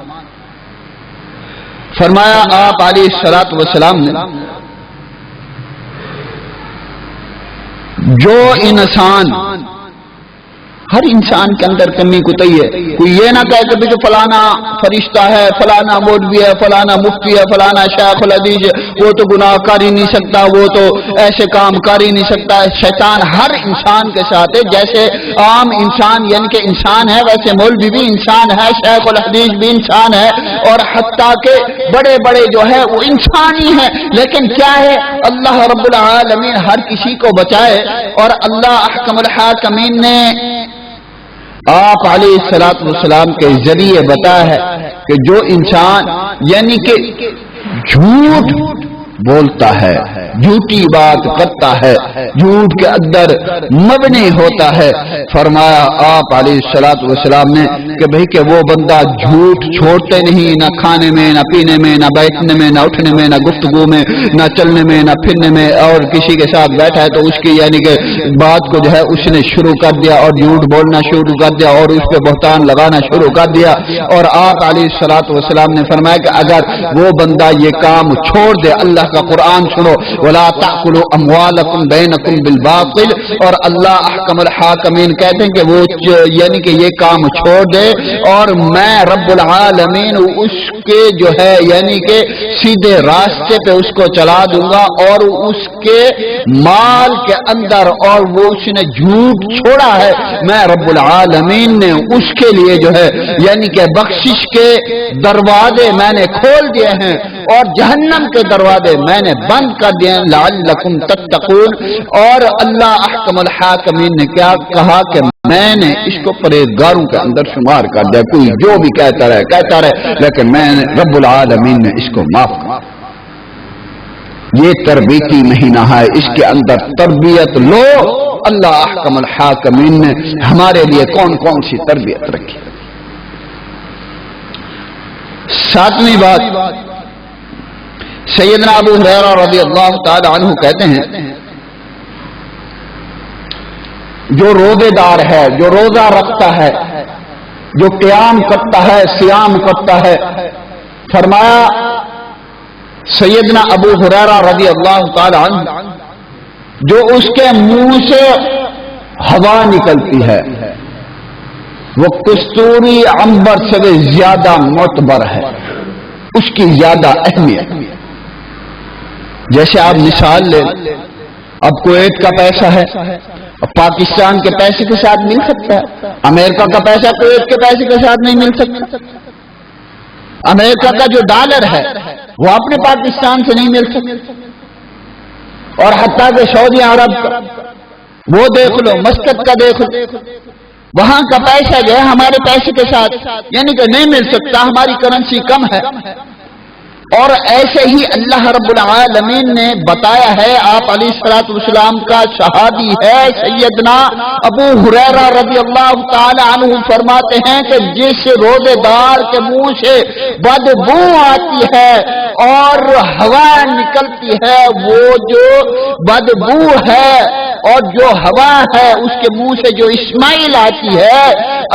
فرمایا آپ علیہ الصلوۃ والسلام نے جو انسان, ہر انسان کے اندر کمی کوتاہی ہے. کوئی یہ نہ کہے کہ جو فلانا فرشتہ ہے, فلانا مولوی ہے, فلانا مفتی ہے, فلانا شیخ الحدیث ہے, وہ تو گناہ کر ہی نہیں سکتا, وہ تو ایسے کام کر ہی نہیں سکتا. شیطان ہر انسان کے ساتھ ہے, جیسے عام انسان یعنی کہ انسان ہے ویسے مولوی بھی انسان ہے, شیخ الحدیث بھی انسان ہے, اور حتیٰ کہ بڑے بڑے جو ہے وہ انسان ہی ہیں. لیکن کیا ہے, اللہ رب العالمین ہر کسی کو بچائے, اور اللہ احکم الحاکمین نے آپ علیہ الصلوۃ والسلام کے ذریعے بتایا ہے کہ جو انسان یعنی کہ جھوٹ بولتا ہے, جھوٹی بات کرتا ہے، جھوٹ کے اندر مبنی ہوتا ہے۔ فرمایا آپ علیہ الصلوۃ والسلام نے کہ بھئی کہ وہ بندہ جھوٹ چھوڑتے نہیں، نہ کھانے میں، نہ پینے میں، نہ بیٹھنے میں، نہ اٹھنے میں، نہ گفتگو میں، نہ چلنے میں، نہ پھرنے میں، اور کسی کے ساتھ بیٹھا ہے تو اس کی یعنی کہ بات کو جو ہے اس نے شروع کر دیا اور جھوٹ بولنا شروع کر دیا اور اس پہ بہتان لگانا شروع کر دیا۔ اور آپ علیہ الصلوۃ والسلام نے فرمایا کہ اگر وہ بندہ یہ کام چھوڑ دے، اللہ کا قرآن سنو، ولا تأکلوا اموالکم بینکم بالباطل، اور اللہ احکم الحاکمین کہتے ہیں کہ وہ یعنی کہ یہ کام چھوڑ دے اور میں رب العالمین اس کے جو ہے یعنی کہ سیدھے راستے پہ اس کو چلا دوں گا، اور اس کے مال کے اندر اور وہ اس نے جھوٹ چھوڑا ہے، میں رب العالمین نے اس کے لیے جو ہے یعنی کہ بخشش کے دروازے میں نے کھول دیے ہیں اور جہنم کے دروازے میں نے بند کر دیے ہیں، لعلکم تتقون۔ اور اللہ احکم الحاکمین نے کیا کہا کہ میں نے اس کو پرہیزگاروں کے اندر شمار کر دیا، کوئی جو بھی کہتا رہے لیکن میں نے رب العالمین نے اس کو معاف کر۔ یہ تربیتی مہینہ ہے، اس کے اندر تربیت لو۔ اللہ احکم الحاکمین نے ہمارے لیے کون کون سی تربیت رکھی۔ ساتویں بات، سیدنا ابو ہریرہ رضی اللہ تعالی عنہ کہتے ہیں جو روزے دار ہے، جو روزہ رکھتا ہے، جو قیام کرتا ہے، صیام کرتا ہے، فرمایا سیدنا ابو ہریرہ رضی اللہ تعالی عنہ جو اس کے منہ سے ہوا نکلتی ہے وہ کستوری عنبر سے زیادہ معتبر ہے، اس کی زیادہ اہمیت۔ جیسے آپ مثال لیں، اب کویت کا پیسہ ہے، اب پاکستان کے پیسے کے ساتھ مل سکتا ہے، امریکہ کا پیسہ کویت کے پیسے کے ساتھ نہیں مل سکتا، امریکہ کا جو ڈالر ہے وہ اپنے پاکستان سے نہیں مل سکتا، اور حتیٰ کہ سعودی عرب کا وہ دیکھ لو، مسقط کا دیکھ لو، وہاں کا پیسہ جو ہے ہمارے پیسے کے ساتھ یعنی کہ نہیں مل سکتا، ہماری کرنسی کم ہے۔ اور ایسے ہی اللہ رب العالمین نے بتایا ہے، آپ علیہ الصلوۃ والسلام کا صحابی ہے سیدنا ابو ہریرہ رضی اللہ تعالی عنہ فرماتے ہیں کہ جس روزے دار کے منہ سے بدبو آتی ہے اور ہوا نکلتی ہے، وہ جو بدبو ہے اور جو ہوا ہے اس کے منہ سے جو اسمائل آتی ہے،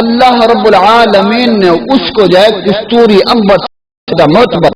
اللہ رب العالمین نے اس کو جو ہے کستوری عنبر سے معتبر